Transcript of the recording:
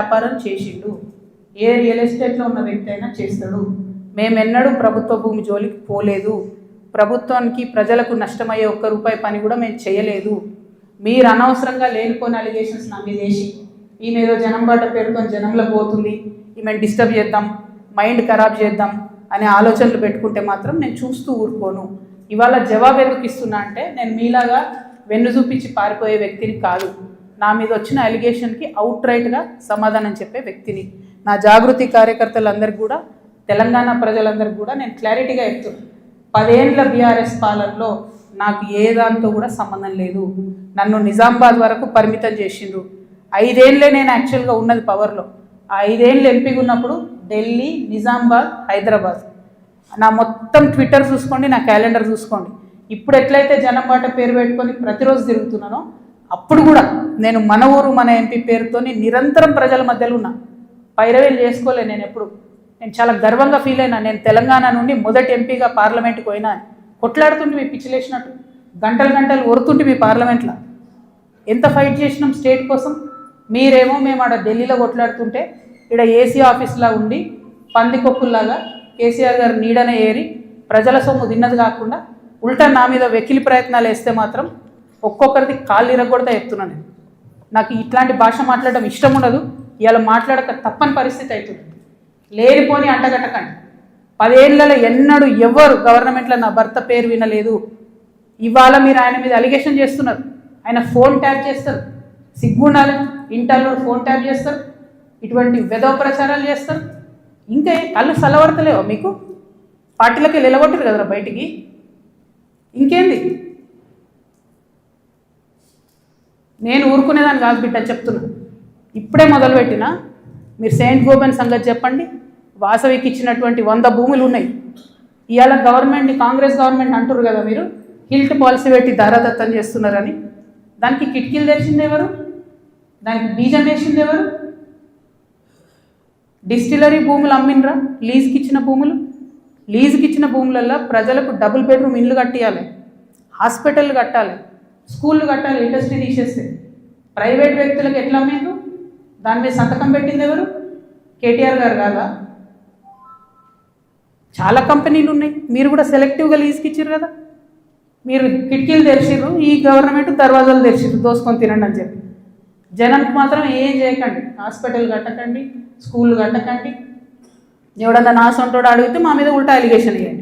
వ్యాపారం చేసిండు. ఏ రియల్ ఎస్టేట్లో ఉన్న వ్యక్తి అయినా చేస్తాడు. మేమెన్నడూ ప్రభుత్వ భూమి జోలికి పోలేదు. ప్రభుత్వానికి ప్రజలకు నష్టమయ్యే ఒక్క రూపాయి పని కూడా మేము చేయలేదు. మీరు అనవసరంగా లేనిపోయిన అలిగేషన్స్ నా మీద వేసి ఈమె ఏదో జనం బాట పేరుతో జనంలో పోతుంది, ఈమెను డిస్టర్బ్ చేద్దాం, మైండ్ ఖరాబ్ చేద్దాం అనే ఆలోచనలు పెట్టుకుంటే మాత్రం నేను చూస్తూ ఊరుకోను. ఇవాళ జవాబు ఎందుకు ఇస్తున్నా అంటే నేను మీలాగా వెన్ను చూపించి పారిపోయే వ్యక్తిని కాదు. నా మీద వచ్చిన అలిగేషన్కి అవుట్ రైట్గా సమాధానం చెప్పే వ్యక్తిని. నా జాగృతి కార్యకర్తలందరికీ కూడా, తెలంగాణ ప్రజలందరికీ కూడా నేను క్లారిటీగా చెప్తున్నాను. 10 ఏళ్ళ బీఆర్ఎస్ పాలనలో నాకు ఏ దాంతో కూడా సంబంధం లేదు. నన్ను నిజామాబాద్ వరకు పరిమితం చేసిండ్రు. 5 ఏళ్ళే నేను యాక్చువల్గా ఉన్నది పవర్లో. ఆ 5 ఏళ్ళు ఎంపీగా ఉన్నప్పుడు ఢిల్లీ, నిజామాబాద్, హైదరాబాద్. నా మొత్తం ట్విట్టర్ చూసుకోండి, నా క్యాలెండర్ చూసుకోండి. ఇప్పుడు ఎట్లయితే జనం బాట పేరు పెట్టుకొని ప్రతిరోజు తిరుగుతున్నానో అప్పుడు కూడా నేను మన ఊరు మన ఎంపీ పేరుతో నిరంతరం ప్రజల మధ్యలో ఉన్నా. పైరవేలు చేసుకోలే నేను ఎప్పుడు. నేను చాలా గర్వంగా ఫీల్ అయినా. నేను తెలంగాణ నుండి మొదటి ఎంపీగా పార్లమెంట్కి పోయినా. కొట్లాడుతుంటే మీ పిచ్చిలేసినట్టు గంటలు గంటలు ఒరుతుంటే మీ పార్లమెంట్లో ఎంత ఫైట్ చేసినాం స్టేట్ కోసం. మీరేమో మేము ఆడ ఢిల్లీలో కొట్లాడుతుంటే ఇక్కడ ఏసీ ఆఫీస్లా ఉండి పందికొక్కుల్లాగా కేసీఆర్ గారు నీడనే ఏరి ప్రజల సొమ్ము తిన్నది కాకుండా ఉల్టా నా మీద వెకిలి ప్రయత్నాలు వేస్తే మాత్రం ఒక్కొక్కరిది కాళ్ళు ఇరగొడతా చెప్తున్నాను. నాకు ఇట్లాంటి భాష మాట్లాడడం ఇష్టం ఉండదు. ఇలా మాట్లాడక తప్పని పరిస్థితి అవుతుంది. లేనిపోని అంటగట్టకండి. 10 ఏళ్లలో ఎన్నడూ ఎవరు గవర్నమెంట్లో నా భర్త పేరు వినలేదు. ఇవాళ మీరు ఆయన మీద అలిగేషన్ చేస్తున్నారు. ఆయన ఫోన్ ట్యాప్ చేస్తారు. సిగ్గుండాలి. ఇంటర్లో ఫోన్ ట్యాప్ చేస్తారు. ఇటువంటి వెధవ ప్రచారాలు చేస్తారు. ఇంకా కళ్ళు చల్లబడతలేవా మీకు? పార్టీలకి నిలగొట్టారు కదరా బయటికి. ఇంకేంది? నేను ఊరుకునేదాన్ని కాదు బిడ్డ, చెప్తున్నా. ఇప్పుడే మొదలుపెట్టినా. మీరు సెయింట్ గోబెన్ సంగతి చెప్పండి. వాసవికి ఇచ్చినటువంటి 100 భూములు ఉన్నాయి. ఇవాళ గవర్నమెంట్ని, కాంగ్రెస్ గవర్నమెంట్ అంటారు కదా మీరు, హిల్ట్ పాలసీ పెట్టి దారాదత్తం చేస్తున్నారని. దానికి కిటికీలు తెరిచింది ఎవరు? దానికి బీజం వేసింది ఎవరు? డిస్టిలరీ భూములు అమ్మినరా? లీజుకి ఇచ్చిన భూములు. లీజుకి ఇచ్చిన భూములలో ప్రజలకు డబుల్ బెడ్రూమ్ ఇల్లు కట్టియాలి, హాస్పిటల్ కట్టాలి, స్కూళ్ళు కట్టాలి. ఇండస్ట్రీ తీసేస్తే ప్రైవేట్ వ్యక్తులకు ఎట్లా అమ్మేందు? దాని మీద సంతకం పెట్టింది ఎవరు? కేటీఆర్ గారు కాదా? చాలా కంపెనీలు ఉన్నాయి. మీరు కూడా సెలెక్టివ్గా లీజుకి ఇచ్చారు కదా. మీరు కిటికీలు తెరిచిర్రు, ఈ గవర్నమెంట్ దర్వాజాలు తెరిచిర్రు దోసుకొని తినండి అని చెప్పి. జనానికి మాత్రం ఏం చేయకండి. హాస్పిటల్ కట్టకండి, స్కూల్ కట్టకండి. ఎవడన్నా నా సొంతోడు అడిగితే మా మీద ఉల్టా అలిగేషన్ ఇవ్వండి.